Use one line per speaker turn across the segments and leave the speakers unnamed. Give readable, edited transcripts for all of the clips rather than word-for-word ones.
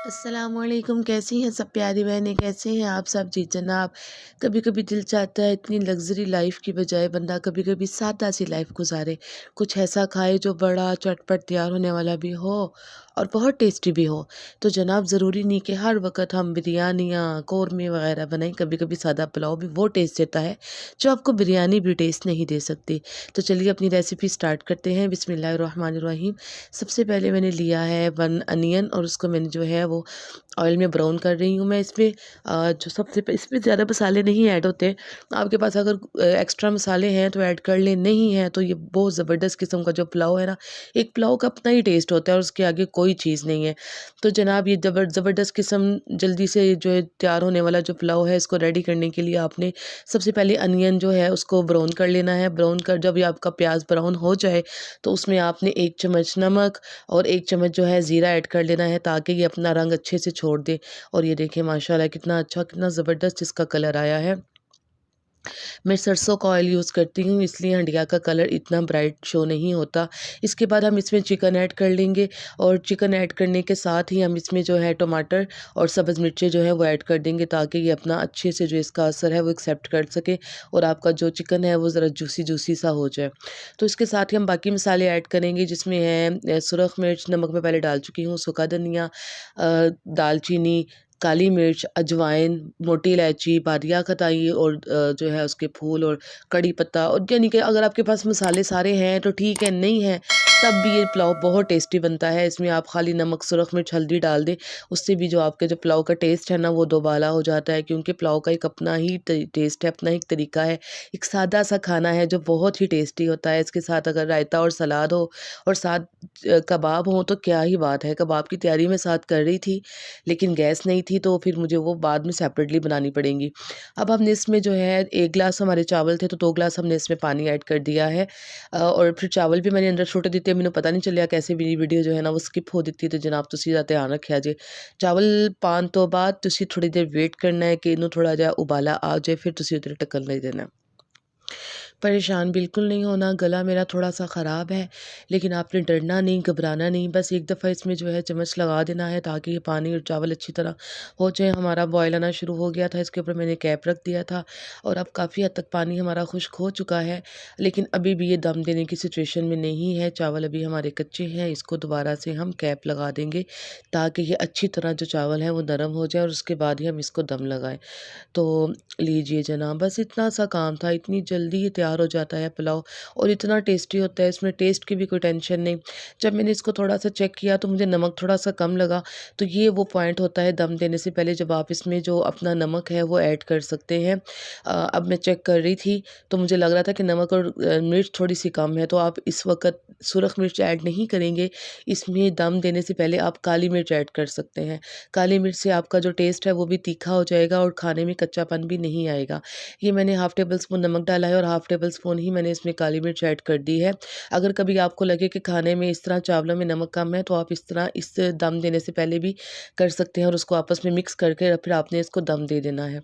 अस्सलामुअलैकुम। कैसी हैं सब प्यारी बहनें, कैसे हैं आप सब? जी जनाब, कभी कभी दिल चाहता है इतनी लग्जरी लाइफ की बजाय बंदा कभी कभी सादा सी लाइफ गुजारे, कुछ ऐसा खाए जो बड़ा चटपट तैयार होने वाला भी हो और बहुत टेस्टी भी हो। तो जनाब, ज़रूरी नहीं कि हर वक्त हम बिरयानियाँ कौरमे वगैरह बनाएं, कभी कभी सादा पुलाव भी वो टेस्ट देता है जो आपको बिरयानी भी टेस्ट नहीं दे सकती। तो चलिए अपनी रेसिपी स्टार्ट करते हैं। बिस्मिल्लाहिर्रहमानिर्रहीम। सबसे पहले मैंने लिया है 1 अनियन और उसको मैंने जो है वो ऑयल में ब्राउन कर रही हूँ मैं। इसमें जो सबसे इसमें ज़्यादा मसाले नहीं ऐड होते। आपके पास अगर एक्स्ट्रा मसाले हैं तो ऐड कर लें, नहीं है तो ये बहुत ज़बरदस्त किस्म का जो पुलाव है ना, एक पुलाव का अपना ही टेस्ट होता है और उसके आगे कोई चीज़ नहीं है। तो जनाब, ये ज़बरदस्त किस्म जल्दी से जो है तैयार होने वाला जो पुलाव है, इसको रेडी करने के लिए आपने सबसे पहले अनियन जो है उसको ब्राउन कर लेना है। ब्राउन कर जब ये आपका प्याज ब्राउन हो जाए तो उसमें आपने 1 चम्मच नमक और 1 चम्मच जो है ज़ीरा ऐड कर लेना है ताकि ये अपना रंग अच्छे से छोड़ दे। और ये देखें माशाल्लाह कितना अच्छा, कितना ज़बरदस्त इसका कलर आया है। मैं सरसों का ऑयल यूज़ करती हूँ, इसलिए हंडिया का कलर इतना ब्राइट शो नहीं होता। इसके बाद हम इसमें चिकन ऐड कर लेंगे और चिकन ऐड करने के साथ ही हम इसमें जो है टमाटर और सब्ज़ मिर्चें जो है वो ऐड कर देंगे ताकि ये अपना अच्छे से जो इसका असर है वो एक्सेप्ट कर सके और आपका जो चिकन है वो ज़रा जूसी जूसी सा हो जाए। तो इसके साथ ही हम बाकी मसाले ऐड करेंगे, जिसमें है सुरख मिर्च, नमक मैं पहले डाल चुकी हूँ, सूखा धनिया, दालचीनी, काली मिर्च, अजवाइन, मोटी इलायची, बादिया खताई और जो है उसके फूल और कड़ी पत्ता। और यानी कि अगर आपके पास मसाले सारे हैं तो ठीक है, नहीं है तब भी ये पुलाव बहुत टेस्टी बनता है। इसमें आप खाली नमक, सुरख मिर्च, हल्दी डाल दें, उससे भी जो आपके जो पुलाव का टेस्ट है ना वो दोबाला हो जाता है, क्योंकि पुलाव का एक अपना ही टेस्ट है, अपना ही तरीका है। एक सादा सा खाना है जो बहुत ही टेस्टी होता है। इसके साथ अगर रायता और सलाद हो और साथ कबाब हो तो क्या ही बात है। कबाब की तैयारी मैं साथ कर रही थी लेकिन गैस नहीं थी, तो फिर मुझे वो बाद में सेपरेटली बनानी पड़ेंगी। अब हमने इसमें जो है 1 गिलास हमारे चावल थे तो 2 गिलास हमने इसमें पानी ऐड कर दिया है। और फिर चावल भी मैंने अंदर सुट दिते, मैंने पता नहीं चलिया कैसे मेरी वीडियो जो है ना वो स्किप हो दिती। तो जनाब तुसी दा ध्यान रखिया जे, चावल पान तो बाद तुसी थोड़ी देर वेट करना है कि इनू थोड़ा जिहा उबाला आ जाए, फिर तुसी उधर ढक्कन नहीं देना। परेशान बिल्कुल नहीं होना, गला मेरा थोड़ा-सा ख़राब है, लेकिन आपने डरना नहीं, घबराना नहीं, बस एक दफ़ा इसमें जो है चम्मच लगा देना है ताकि ये पानी और चावल अच्छी तरह हो जाए। हमारा बॉयल आना शुरू हो गया था, इसके ऊपर मैंने कैप रख दिया था और अब काफ़ी हद तक पानी हमारा खुश्क हो चुका है, लेकिन अभी भी ये दम देने की सिचुएशन में नहीं है। चावल अभी हमारे कच्चे हैं, इसको दोबारा से हम कैप लगा देंगे ताकि ये अच्छी तरह जो चावल हैं वो नरम हो जाए और उसके बाद ही हम इसको दम लगाएँ। तो लीजिए जनाब, बस इतना सा काम था, इतनी जल्दी ये तैयार हो जाता है पुलाव और इतना टेस्टी होता है, इसमें टेस्ट की भी कोई टेंशन नहीं। जब मैंने इसको थोड़ा-सा चेक किया तो मुझे नमक थोड़ा-सा कम लगा, तो ये वो पॉइंट होता है दम देने से पहले जब आप इसमें जो अपना नमक है वो ऐड कर सकते हैं। अब मैं चेक कर रही थी तो मुझे लग रहा था कि नमक और मिर्च थोड़ी-सी कम है, तो आप इस वक़्त सुरख मिर्च ऐड नहीं करेंगे। इसमें दम देने से पहले आप काली मिर्च ऐड कर सकते हैं। काली मिर्च से आपका जो टेस्ट है वो भी तीखा हो जाएगा और खाने में कच्चापन भी नहीं आएगा। ये मैंने हाफ़ टेबल स्पून नमक डाला है और हाफ़ टेबल स्पून ही मैंने इसमें काली मिर्च ऐड कर दी है। अगर कभी आपको लगे कि खाने में इस तरह चावलों में नमक कम है तो आप इस तरह इस दम देने से पहले भी कर सकते हैं और उसको आपस में मिक्स करके फिर आपने इसको दम दे देना है।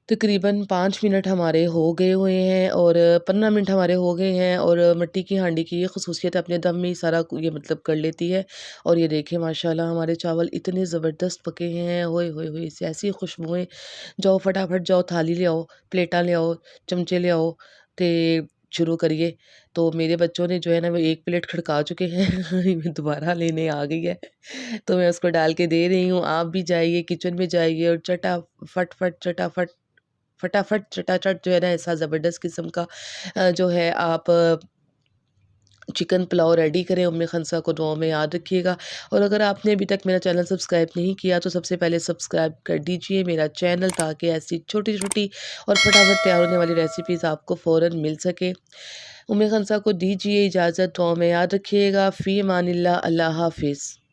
तकरीबन 5 मिनट हमारे हो गए हुए हैं और 15 मिनट हमारे हो गए हैं और मिट्टी की हांडी की ये ख़ुसूसियत अपने दम में ही सारा ये मतलब कर लेती है। और ये देखिए माशाल्लाह हमारे चावल इतने ज़बरदस्त पके हैं, होए होए होए! इससे ऐसी खुशबुएँ। जाओ फटाफट जाओ, थाली ले आओ, प्लेटां ले आओ, चमचे ले आओ ते शुरू करिए। तो मेरे बच्चों ने जो है ना वो 1 प्लेट खड़का चुके हैं दोबारा लेने आ गई है। तो मैं उसको डाल के दे रही हूँ, आप भी जाइए किचन में जाइए और फटाफट चटाचट जो है ना ऐसा ज़बरदस्त किस्म का जो है आप चिकन पुलाव रेडी करें। उम्मे खंसा को दुआओं में याद रखिएगा। और अगर आपने अभी तक मेरा चैनल सब्सक्राइब नहीं किया तो सबसे पहले सब्सक्राइब कर दीजिए मेरा चैनल, ताकि ऐसी छोटी-छोटी और फटाफट तैयार होने वाली रेसिपीज़ आपको फ़ौरन मिल सके। उम्मे खंसा को दीजिए इजाज़त, दुआओं में याद रखिएगा। फ़ी अमानिल्लाह, अल्लाह हाफ़िज़।